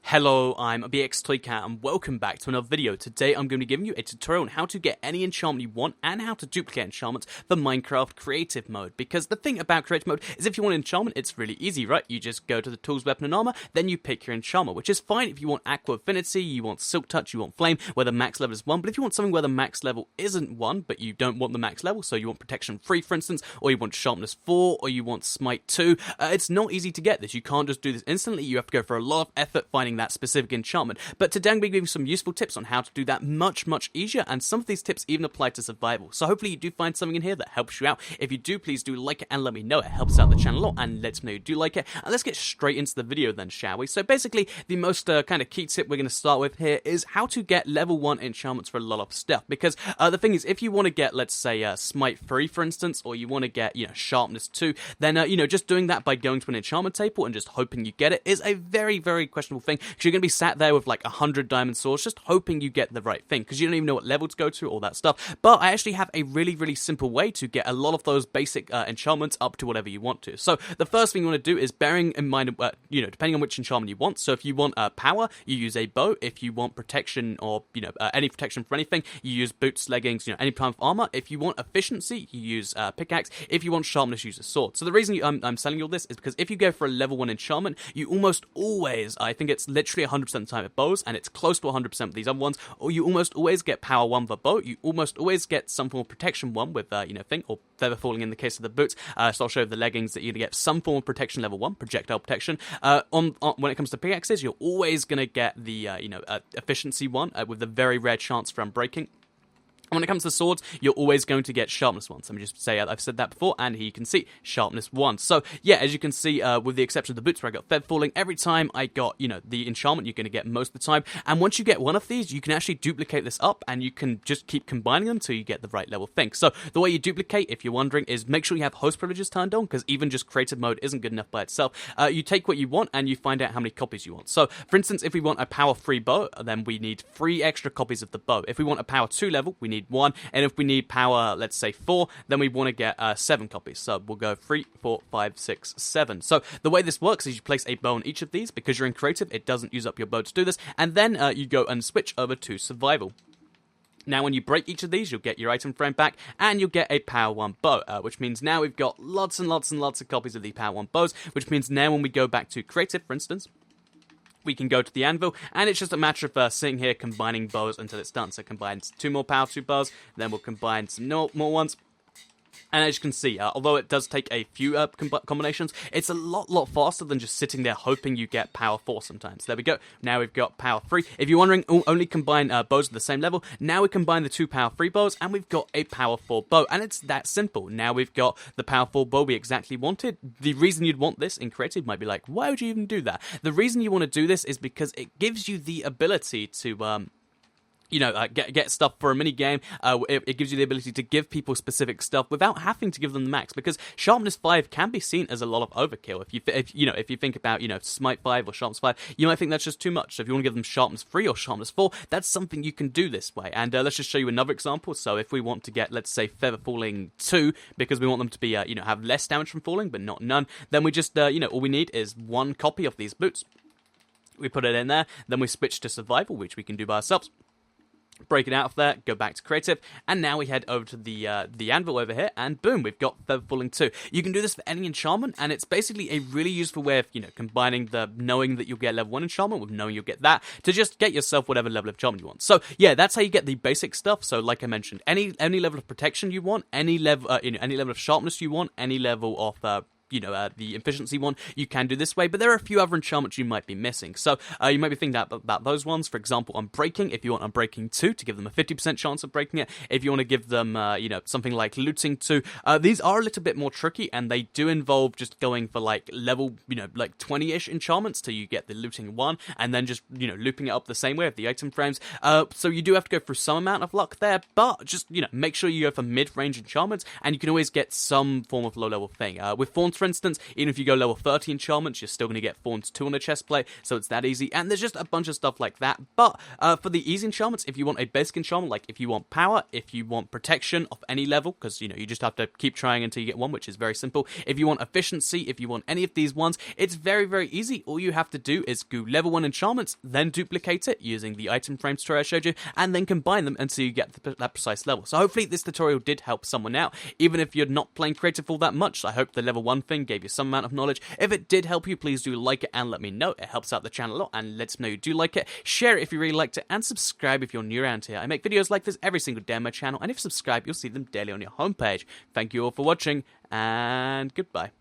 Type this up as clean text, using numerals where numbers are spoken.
Hello, I'm BX and welcome back to another video. Today I'm going to be giving you a tutorial on how to get any enchantment you want and how to duplicate enchantments for Minecraft Creative Mode. Because the thing about Creative Mode is if you want enchantment, it's really easy, right? You just go to the Tools, Weapon and Armor, then you pick your enchantment, which is fine if you want Aqua Affinity, you want Silk Touch, you want Flame, where the max level is 1. But if you want something where the max level isn't 1, but you don't want the max level, so you want Protection 3 for instance, or you want Sharpness 4, or you want Smite 2, it's not easy to get this. You can't just do this instantly, you have to go for a lot of effort finding that specific enchantment. But today I'm going to give you some useful tips on how to do that much easier, and some of these tips even apply to survival. So hopefully you do find something in here that helps you out. If you do, please do like it and let me know. It helps out the channel a lot and lets me know you do like it. And let's get straight into the video then, shall we? So basically, the most kind of key tip we're going to start with here is how to get level 1 enchantments for a lot of stuff. Because the thing is, if you want to get, let's say, Smite 3 for instance, or you want to get, Sharpness 2, then, just doing that by going to an enchantment table and just hoping you get it is a very questionable thing, because you're going to be sat there with like 100 diamond swords just hoping you get the right thing, because you don't even know what level to go to, all that stuff. But I actually have a really simple way to get a lot of those basic enchantments up to whatever you want to. So the first thing you want to do is, bearing in mind, depending on which enchantment you want, so if you want power, you use a bow. If you want protection or, any protection for anything, you use boots, leggings, any kind of armor. If you want efficiency, you use pickaxe. If you want sharpness, use a sword. So the reason I'm selling you all this is because if you go for a level 1 enchantment, you almost always, I think it's literally 100% of the time with bows, and it's close to 100% with these other ones, or you almost always get power 1 with a bow, you almost always get some form of protection 1 with, thing, or feather falling in the case of the boots. So I'll show you the leggings that you're going to get some form of protection level 1, projectile protection. When it comes to pickaxes, you're always going to get the, efficiency 1 with the very rare chance for unbreaking. When it comes to swords, you're always going to get sharpness 1. So let me just say I've said that before, and here you can see sharpness 1. So yeah, as you can see, with the exception of the boots where I got feather falling, every time I got, the enchantment you're going to get most of the time. And once you get one of these, you can actually duplicate this up, and you can just keep combining them until you get the right level thing. So the way you duplicate, if you're wondering, is make sure you have host privileges turned on, because even just creative mode isn't good enough by itself. You take what you want, and you find out how many copies you want. So for instance, if we want a power 3 bow, then we need 3 extra copies of the bow. If we want a power 2 level, we need 1. And if we need power, let's say 4, then we want to get 7 copies. So we'll go 3, 4, 5, 6, 7. So the way this works is you place a bow on each of these. Because you're in creative, it doesn't use up your bow to do this. And then you go and switch over to survival. Now, when you break each of these, you'll get your item frame back, and you'll get a power 1 bow, which means now we've got lots and lots of copies of the power 1 bows, which means now when we go back to creative, for instance, we can go to the anvil, and it's just a matter of sitting here combining bows until it's done. So combine 2 more power 2 bows, then we'll combine some more ones. And as you can see, although it does take a few combinations, it's a lot faster than just sitting there hoping you get power 4 sometimes. There we go. Now we've got power 3. If you're wondering, only combine bows at the same level. Now we combine the 2 power 3 bows, and we've got a power 4 bow. And it's that simple. Now we've got the power 4 bow we exactly wanted. The reason you'd want this in creative might be like, why would you even do that? The reason you want to do this is because it gives you the ability to get stuff for a mini game. It gives you the ability to give people specific stuff without having to give them the max, because sharpness 5 can be seen as a lot of overkill. If you think about smite 5 or sharpness 5, you might think that's just too much. So if you want to give them sharpness 3 or sharpness 4, that's something you can do this way. And let's just show you another example. So if we want to get, let's say, feather falling 2, because we want them to be have less damage from falling but not none, then we just all we need is 1 copy of these boots. We put it in there, then we switch to survival, which we can do by ourselves. Break it out of there, go back to creative, and now we head over to the anvil over here, and boom, we've got feather falling 2. You can do this for any enchantment, and it's basically a really useful way of combining the knowing that you'll get level 1 enchantment with knowing you'll get that to just get yourself whatever level of enchantment you want. So yeah, that's how you get the basic stuff. So like I mentioned, any level of protection you want, any level any level of sharpness you want, any level of the efficiency one, you can do this way, but there are a few other enchantments you might be missing. So you might be thinking about those ones. For example, Unbreaking, if you want Unbreaking 2 to give them a 50% chance of breaking it. If you want to give them, something like Looting 2, these are a little bit more tricky, and they do involve just going for like level, like 20-ish enchantments till you get the Looting 1, and then just, looping it up the same way with the item frames. So you do have to go through some amount of luck there, but just, make sure you go for mid-range enchantments, and you can always get some form of low-level thing. With Thorn for instance, even if you go level 30 enchantments, you're still going to get forms 2 on a chest plate, so it's that easy, and there's just a bunch of stuff like that. But for the easy enchantments, if you want a basic enchantment, like if you want power, if you want protection of any level, because you just have to keep trying until you get one, which is very simple. If you want efficiency, if you want any of these ones, it's very, very easy. All you have to do is go level 1 enchantments, then duplicate it using the item frames tutorial I showed you, and then combine them until you get that precise level. So hopefully this tutorial did help someone out, even if you're not playing creative all that much. I hope the level 1 thing gave you some amount of knowledge. If it did help you, please do like it and let me know. It helps out the channel a lot and lets me know you do like it. Share it if you really liked it, and subscribe if you're new around here. I make videos like this every single day on my channel, and if you subscribe, you'll see them daily on your homepage. Thank you all for watching, and goodbye.